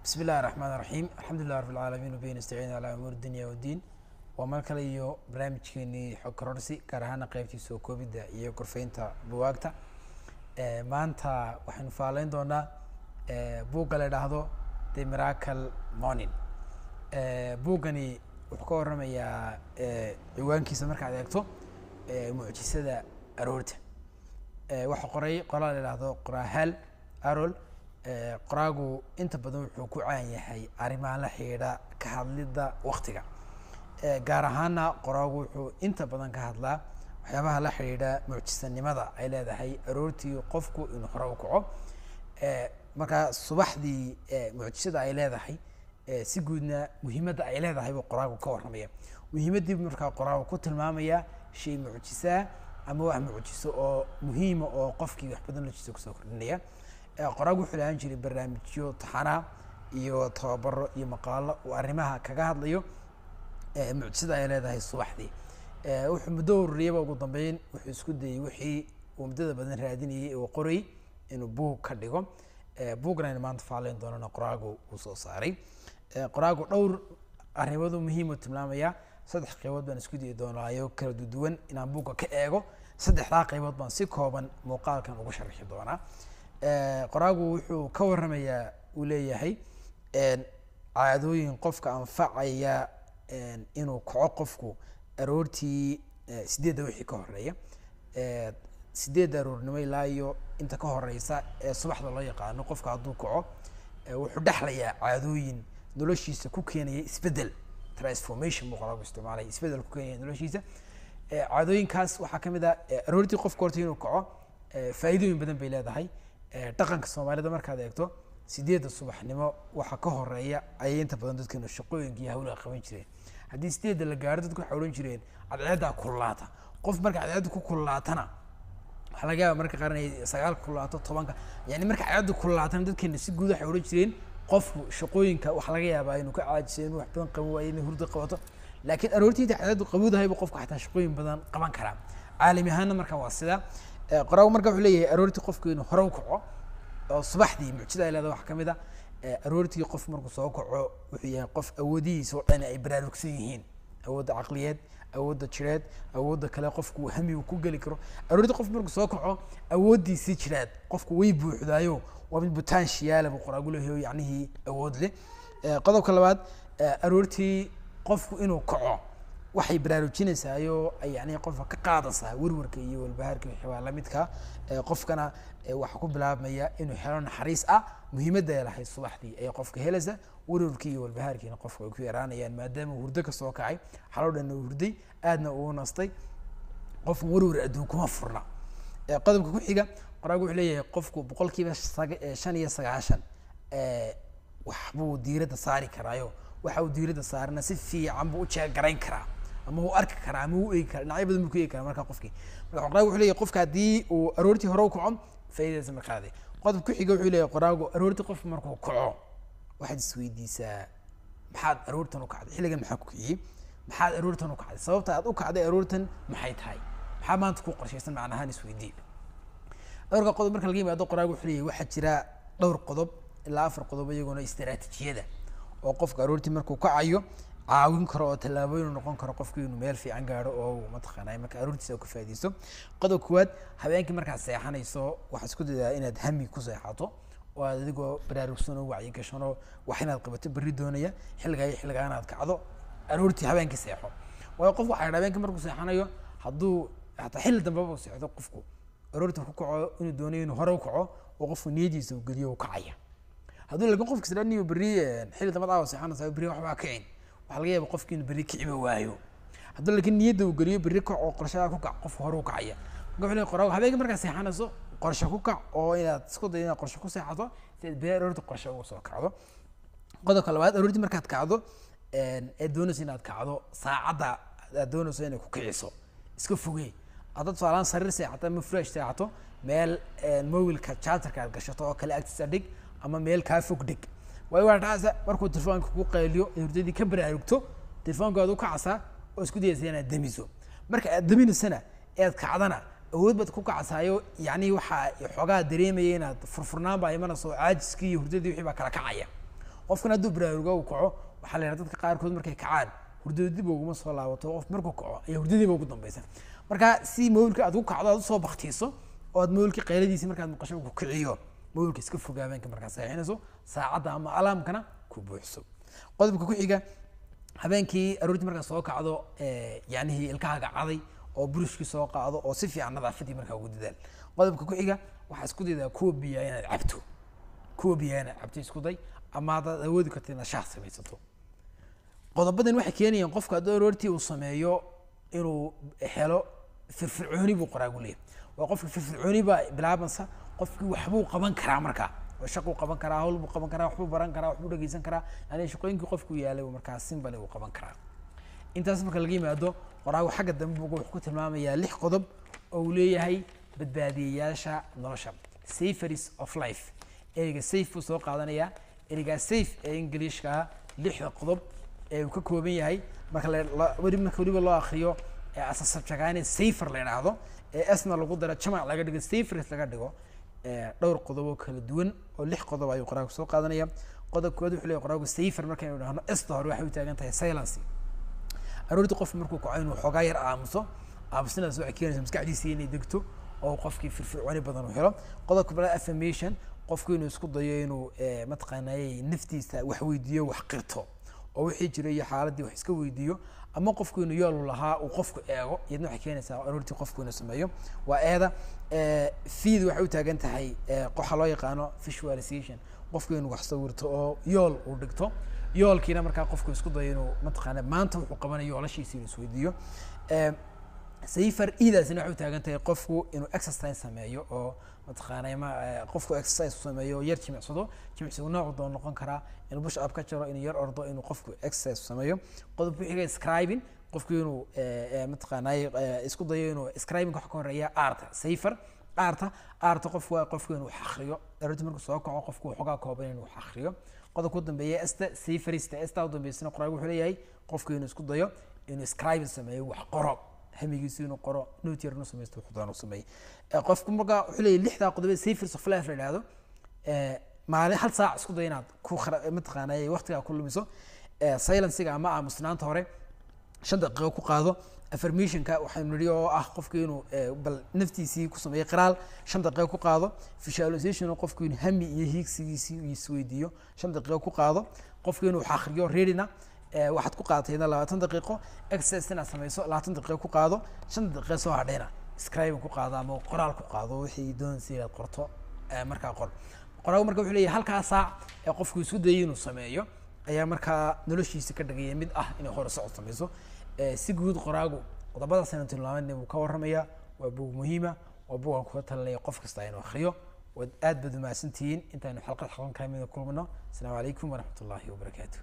بسم الله الرحمن الرحيم الحمد لله رب العالمين وبه نستعين على امور الدنيا والدين وما kale iyo barnaamijkeeni xog kororsi gaar ahaan qaybtiisa oo koobida iyo korfeynta buugaagta maanta waxaan faalayn doonaa buug la yiraahdo The Miracle Morning buugani wuxuu ka warramayaa ciwaankiisa marka aad eegto mucjisada aroorta waxa qoray qoraal la yiraahdo Qorahal Arol qoraagu inta badan wuxuu ku caan yahay arrimaha la xiriira ka hadlida waqtiga gaar ahaan qoraagu wuxuu inta badan ka hadlaa waxyaabaha la xiriira mucjisanimada ay leedahay aroortii qofku inuu hore u kaco marka subaxdii mucjisada ay leedahay si guudna muhiimadda ay leedahay buu qoraagu ka warramaya muhiimadii marka qoraagu ku tilmaamaya shay mucjisa ama wax mucjiso oo muhiim oo qofkii wax badan la jiso ku soo kordhinaya qoraagu wuxuu leeyahay jiray barnaamijyo taxana iyo tababaro iyo maqaalo oo arrimaha kaga hadlayo mucjisada ay leedahay subaxdii wuxuu muddo ururiyaba ugu dambeyn wuxuu isku dayay wixii uu muddada badan raadinayay oo qoray inuu buug ka dhigo buugna maanta faalayn doonana qoraagu uu soo saaray qoraagu dhowr arrimood muhiim ah tilmaamaya saddex qaybood baan isku dayay doonaayo kala duwan inaan buugga ka eego saddexda qaybood baan si kooban muuqaalkan ugu sharxi doonaa qoraagu wuxuu ka warramayaa uu leeyahay caadooyin qofka anfacaya inuu kaco qofku aroortii 8 wixii ka horeeya 8 aroornimo ilaa iyo inta ka horeysa subaxda loo yaqaano qofka hadduu kaco wuxuu dhaxlayaa caadooyin noloshiisa ku keenaya isbedel transformation buu qoraagu isticmaalay isbedel ku keenaya noloshiisa caadooyinkaas waxaa ka mid ah aroortii qofka horta inuu kaco faa'iidooyin badan bay leedahay dhaqanka Soomaalida markaad eegto 8 subaxnimo waxa ka horeeya ay inta badan dadkeenu shaqooyinka iyo hawlaha qaban jireen haddii 8 la gaaro dadku waxay oran jireen cadceedda kululaata qof marka cadceeddu ku kululaatana waxa laga yaabaa marka qaran ay 9 kululaato 10 yani marka cadceeddu kululaatana dadkeenu si guud waxay oran jireen qofku shaqooyinka waxa laga yaabaa inuu ka caajiso inuu wax badan qabo waa inuu hurdo qabato laakiin aroortii cadceeddu qabowdahay qofku xataa shaqooyin badan qaban kara caalami ahaan marka waa sida qoraagu marka wuxuu leeyahay aroortii qofku inuu hore u kaco oo subaxdii mucjisada ay leedahay wax ka mid ah aroortii qof markuu soo kaco wuxuu yahay qof awoodihiisa oo dhan ay baraarugsan yihiin awoodda caqliyeed awoodda jireed awoodda kale qofku hami uu ku gali karo aroortii qof markuu soo kaco awooddiisa jireed qofku way buuxdaayo waa mid potential buu qoraagu leeyahay yacni awood leh qodobka labaad aroortii qofku inuu kaco waxay baraarujinaysaa ay yani qofka ka qaadaysaa warwarka iyo walbahaarka wixii la midka qofkana waxa ku bilaabmaya inuu helo naxariis muhiimadda ay lahayd subaxdii ay qofka helaysa warwarka iyo walbahaarkiina qofka ay ku yaraanayaan maadaama hurdo ka soo kacay xaloo dhan uu hurday aadna uu nastay qof warwar adduun kuma furna qodobka ku xiga qoraagu wuxuu leeyahay qofku 95% waxbuu diiradda saari karaayo waxa uu diiradda saarna si fiican buu u jeegarayn karaa ama uu arki karaa ama uu eegi karaa dhinacyo badan buu ku eegi karaa marka qofkii marka qoraagu wuxuu leeyahay qofka haddii uu aroortii hore u kaco faa'iidadiisa ma qaaday qodob ku xiga wuxuu leeyahay qoraagu aroortii qof markuu kaco waxaad isweydiisaa maxaad aroortan u kacday xilligan maxaa ku kiciyey maxaad aroortan u kacday sababta aad u kacday aroortan maxay tahay maxaa maanta ku qorshaysan macnahaan isweydii dhowrka qodob marka laga yimaado qoraagu wuxuu leeyahay waxaa jira dhowr qodob ilaa 4 qodob iyaguna istiraatiijiyada oo qofka aroortii markuu kacayo caawin karo oo tallaabooyin noqon karo qofku inuu meel fiican gaaro oo mataqaanay marka aroortiisa ka faa'iideysto qodob koowaad habeenkii markaad seexanayso waxa isku daydaa inaad hami ku seexato oo adigoo baraarugsan oo wacyi gashan wax inaad qabato bari doonaya xilliga aad kacdo aroortii habeenkii seexo waa qof waxa habeenkii markuu seexanayo hadduu hata xilli dambe uu seexdo qofku aroortii ku kaco inuu doonayo inuu hore u kaco oo qofku niyadiisa uu geliyo kacaya hadduu laga qofka sidaniyo bari xilli dambe aa seexanaysa bari waxba kicin waxa laga yaabaa qofkii bari kiciba waayo hadduu laakiin niyadda uu geliyo bari kac oo qorshada ku kac qof hore u kacaya wuxuu qoraagu habeenkii markaa seexanayso qorshe ku kac oo inaad isku daydo inaad qorshe ku seexato si beer aroortii qorshe ugu soo kacdo qodobka labaad aroortii markaad kacdo doonayso inaad kacdo saacadda aad doonayso inay ku kiciso iska fogey haddaad saalaan sariir seexato ama fresh seexato meel mobilka chargerka aad gashato oo kale agtiisa dhig ama meel kaa fog dhig way wartaasa markuu telefoonka ku qayliyo hurdadii ka baraarugto telefoonkaadu ka casa oo isku dayaysa inaad damiso marka aad daminaysana aad kacdana awood baad ku kacsayo yani waxa xogaa dareemaya inaad furfurnaan baa imanayso caajiskii hurdadii wixii baa kala kacaya qofkan hadduu baraaruga uu kaco waxaa la yidhahdaa dadka qaarkood markay kacaan hurdada dib uguma soo laabato qof markuu kaco ayaa hurdadiiba ugu dambaysa marka si moolka aad ku kacdo aad usoo baktiiso oo aad moolka qayladiisa markaad maqasho ku kiciyo moolka iska fogaabanka markaad seexinayso saacadda ama alaamkana ku buuxso qodobka ku xiga habeenkii aroortii markaad soo kacdo yacni ilkahaaga caday oo burushkii soo qaado oo si fiican nadaafadii markaa ugu dadaal qodobka ku xiga waxaa isku daydaa kuwa biyaa inaad cabto kuwa biyaa inaad cabto isku day ama haddaad awoodi karta inaad shaah samaysato qodobadan waxay keenayaan qofka hadduu aroortii uu sameeyo inuu helo firfircooni buu qoraagu leeyahay waa qofka firfircooni baa bilaabansa qofkii waxbuu qaban karaa markaa shaquu qaban karaa hawl buu qaban karaa waxbuu baran karaa waxbuu dhageysan karaa yani shaqooyinkii qofku yaalay uu markaa simbale uu qaban karaa intaas marka laga yimaado qoraagu xagga dambe wuxuu ku tilmaamayaa 6 qodob oo uu leeyahay badbaadiyayaasha nolosha safaris of life ereyga safe buu soo qaadanayaa ereyga safe ee ingiliishka 6 qodob ee uu ka kooban yahay marka weliba loo akhriyo asasabjagaane safer la yidhaahdo esna lagu daro jamac laga dhigo safaris laga dhigo dhowr qodob oo kala duwan oo 6 qodob ayuu qoraagu soo qaadanaya qodobkooda wuxuu leeyahay qoraagu safer markaynu idhaahno esta hore waxay u taagan tahay silence aroortii qof markuu kaco inuu xoogaa yar aamusinaas waxay keenaysaa maskaxdiisa inay degto oo qofkii firfircooni badan u helo qodobka kale affirmation qofku inuu isku dayo inuu mataqaanay naftiisa wax weydiiyo wax qirto oo wixii jiray iyo xaaladii wax iska weydiiyo ama qofku inuu yool lahaa uu qofku eego iyadna waxay keenaysaa aroortii qofku inuu sameeyo waa eeda fiid waxay u taagan tahay waxa loo yaqaano visualization qofku inuu wax sawirto oo yool uu dhigto yoolkiina markaa qofku isku dayo inuu mataqaanay maanta wuxuu qabanayo yoolashiisa inuu isweydiiyo safer iidaasina waxay u taagan tahay qofku inuu exercise sameeyo oo mataqaanay qofku exercise sameeyo yar jimicsado jimicsigu nooc doon noqon karaa inuu push up ka jiro inuu yar ordo inuu qofku exercise sameeyo qodobka xiga scribing qofku inuu mataqaanay isku dayo inuu scribing wax ka horeeya art safer art qofku inuu akhriyo aroortii markuu soo kaco qofku xogaa kooban inuu akhriyo qodobka u dambeeya saferista u dambeysana qoraagu wuxuu leeyahay qofku inuu isku dayo inuu scribe sameeyo wax qoro hamigiisu inuu qoro note yar inuu samaysto wuxuu doonaa sameeyo qofku markaa wuxuu leeyahay 6 qodob safaris of life la yidhaahdo maalin hal saac isku day inaad ku mataqaanay waqtiga ku lumiso silencega ama aamusnaanta hore 5 daqiiqo ku qaado affirmationka waxaanu nidhi oo ah qofku inuu bal naftiisii ku sameeyo qiraal 5 daqiiqo ku qaado visualization qofku inuu hami iyo hiigsigiisii isweydiiyo 5 daqiiqo ku qaado qofku inuu wax akhriyo readina waxaad ku qaadatayna 20 daqiiqo exercise inaad samayso 20 daqiiqo ku qaado 5 daqiiqo soo hadhayna scribing ku qaado ama qoraal ku qaado wixii doonaysa inaad qorto markaa qoraagu marka wuxuu leeyahay halkaa saac ee qofku isku dayay inuu sameeyo ayaa markaa noloshiisa ka dhigaya mid ah inay hore socod samayso si guud qoraagu qodobada sanadka tilmaamay uu ka warramaya waa buug muhiima waa buug aan ku talinaya qof kasta inuu akhriyo aad baad u mahadsantihiin intaanu xalqad xaqan kaamida kulmano. Assalaamu calaykum waraxmatullaahi wabarakaatuh.